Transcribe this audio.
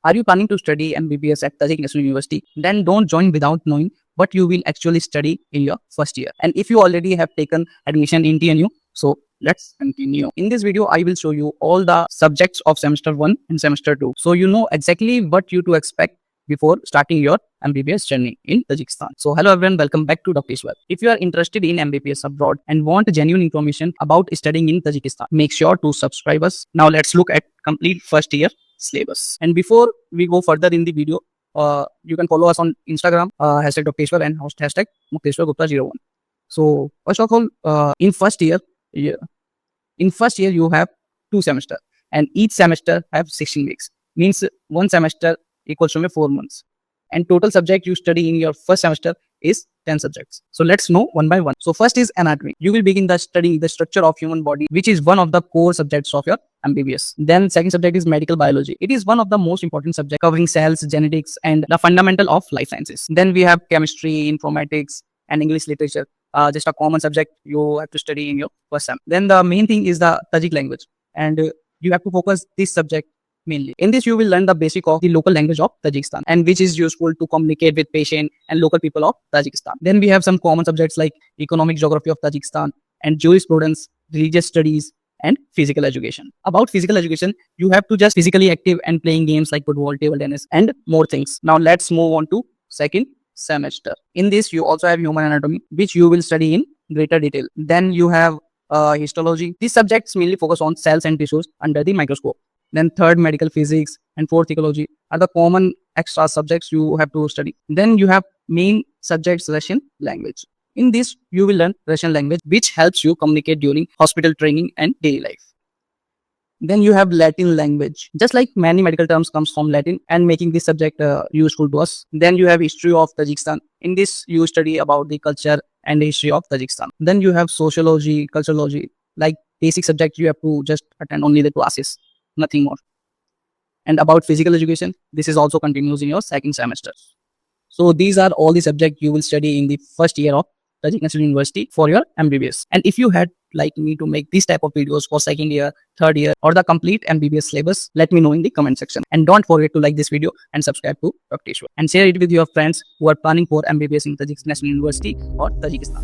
Are you planning to study MBBS at Tajik National University? Then don't join without knowing what you will actually study in your first year. And if you already have taken admission in TNU, so let's continue. In this video, I will show you all the subjects of semester 1 and semester 2. So you know exactly what you to expect before starting your MBBS journey in Tajikistan. So hello everyone, welcome back to Dr. Ishwar. If you are interested in MBBS abroad and want genuine information about studying in Tajikistan, make sure to subscribe us. Now let's look at complete first year syllabus. And before we go further in the video, you can follow us on Instagram, hashtag Dr. Ishwar and hashtag Mukteshwar Gupta 01. So first of all, in first year you have 2 semesters and each semester have 16 weeks. Means one semester equals to 4 months. And total subject you study in your first semester is 10 subjects. So let's know one by one. So first is anatomy. You will begin the studying the structure of human body, which is one of the core subjects of your MBBS. Then second subject is medical biology. It is one of the most important subjects covering cells, genetics, and the fundamental of life sciences. Then we have chemistry, informatics, and English literature. Just a common subject you have to study in your first sem. Then the main thing is the Tajik language, and you have to focus this subject mainly. In this, you will learn the basic of the local language of Tajikistan, and which is useful to communicate with patient and local people of Tajikistan. Then we have some common subjects like economic geography of Tajikistan and jurisprudence, religious studies, and physical education. About physical education, you have to just physically active and playing games like football, table tennis, and more things. Now let's move on to second semester. In this, you also have human anatomy, which you will study in greater detail. Then you have histology. These subjects mainly focus on cells and tissues under the microscope. Then third, medical physics, and fourth, ecology are the common extra subjects you have to study. Then you have main subjects, Russian language. In this, you will learn Russian language, which helps you communicate during hospital training and daily life. Then you have Latin language. Just like many medical terms comes from Latin and making this subject useful to us. Then you have history of Tajikistan. In this, you study about the culture and the history of Tajikistan. Then you have sociology, culturology, like basic subject you have to just attend only the classes, nothing more. And about physical education, this is also continues in your second semester. So these are all the subjects you will study in the first year of Tajik National University for your MBBS. And if you had like me to make this type of videos for second year, third year, or the complete MBBS syllabus, let me know in the comment section. And don't forget to like this video and subscribe to Dr. Ishwar. And share it with your friends who are planning for MBBS in Tajik National University or Tajikistan.